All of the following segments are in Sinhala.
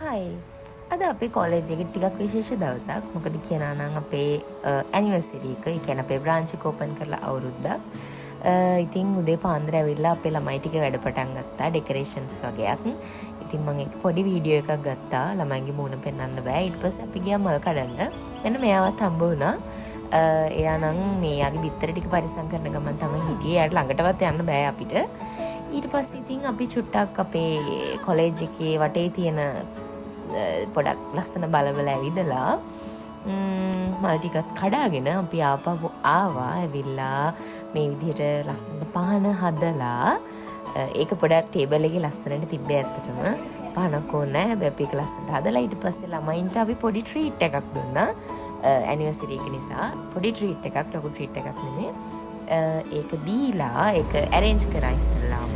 හයි අද අපේ කොලේජ් එකේ ටිකක් විශේෂ දවසක්. මොකද කියනවා නම් අපේ ඇනිවර්සරි එක, ඒ කියන්නේ අපේ බ්‍රාන්ච් එක ඕපන් කරලා අවුරුද්දක්. ඉතින් උදේ පාන්දර ඇවිල්ලා අපේ ළමයි ටික වැඩ පටන් ගත්තා, ඩෙකොරේෂන්ස් වගේක්. ඉතින් මම ඒක පොඩි වීඩියෝ එකක් ගත්තා. ළමයිගේ මූණ පෙන්වන්න බෑ. ඊට පස්සේ අපි ගියා මල් කඩන්න. මෙන්න මෙයාවත් හම්බ වුණා. එයා නම් මෙයාගේ බිත්තර ටික පරිස්සම් කරන ගමන් තමයි හිටියේ. එයාට ළඟටවත් යන්න බෑ අපිට. ඊට පස්සේ ඉතින් අපි චුට්ටක් අපේ කොලේජ් එකේ වටේ තියෙන පොඩක් ලස්සන බලවල ඇවිදලා මල් ටිකක් කඩාගෙන අපි ආපහු ආවා. ඇවිල්ලා මේ විදිහට ලස්සන පහන හදලා ඒක පොඩක් ටේබල් එකේ ලස්සනට තිබ්බේ. ඇත්තටම පහනක් ඕනේ නැහැ. හැබැයි අපි ඒක ලස්සනට හදලා ඊට පස්සේ ළමයින්ට අපි පොඩි ට්‍රීට් එකක් දුන්නා. ඇනිවර්සරි එක නිසා පොඩි ට්‍රීට් එකක්, ලොකු ට්‍රීට් එකක් නෙමෙයි. ඒක දීලා ඒක ඇරේන්ජ් කරා ඉස්සෙල්ලාම.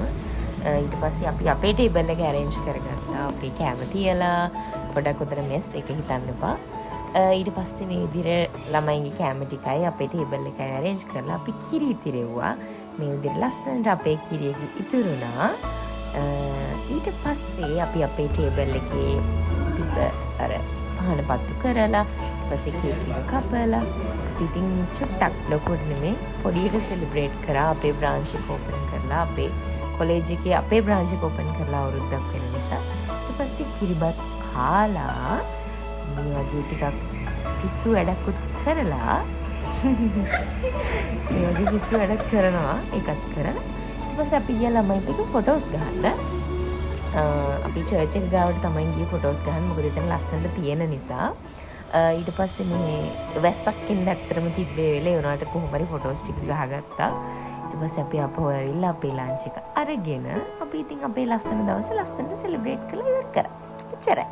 ඊට පස්සේ අපි අපේ ටේබල් එක ඇරේන්ජ් කරගත්තා. අපේ කැම තියලා පොඩක් උතර මෙස් එක හිතන්න එපා. ඊට පස්සේ මේ විදිහට ළමයිගේ කැම ටිකයි අපේ ටේබල් එකයි ඇරේන්ජ් කරලා අපි කිරි ඉතිරෙව්වා. මේ විදිහට ලස්සනට අපේ කිරි එක ඉතුරුනා. ඊට පස්සේ අපි අපේ ටේබල් එකේ තිබ්බ අර පහන පත්තු කරලා ඊට පස්සේ කේක් එක කපලා ඉතින් චුට්ටක් ලොකුට නෙමෙයි පොඩියට සෙලිබ්‍රේට් කරා. අපේ බ්‍රාන්ච් එක ඕපන් කරලා අපේ කොලේජ් එකේ අපේ බ්‍රාන්ච් එක ඕපන් කරලා අවුරුද්දක් වෙන නිසා ඊට පස්සේ කිරිබත් කාලා මේ වගේ ටිකක් පිස්සු වැඩකුත් කරලා මේ වගේ පිස්සු වැඩක් කරනවා. ඒකත් කරලා ඊට පස්සේ අපි ගියා ළමයිත් එක්ක ෆොටෝස් ගහන්න. අපි චර්ච් එක ගාවට තමයි ගියේ ෆොටෝස් ගහන්න. මොකද එතන ලස්සනට තියෙන නිසා. ඊට පස්සේ මේ වැස්සක් ඉන්න ඇත්තටම තිබ්බේ වෙලේ උනාට කොහොම හරි ෆොටෝස් ටික ගහගත්තා. ඊට පස්සේ අපි අපෝ ඇවිල්ලා අපේ ලන්ච් එක අරගෙන අපි ඉතින් අපේ ලස්සන දවස ලස්සනට සෙලිබ්‍රේට් කරලා ඉවර කරා. එච්චරයි.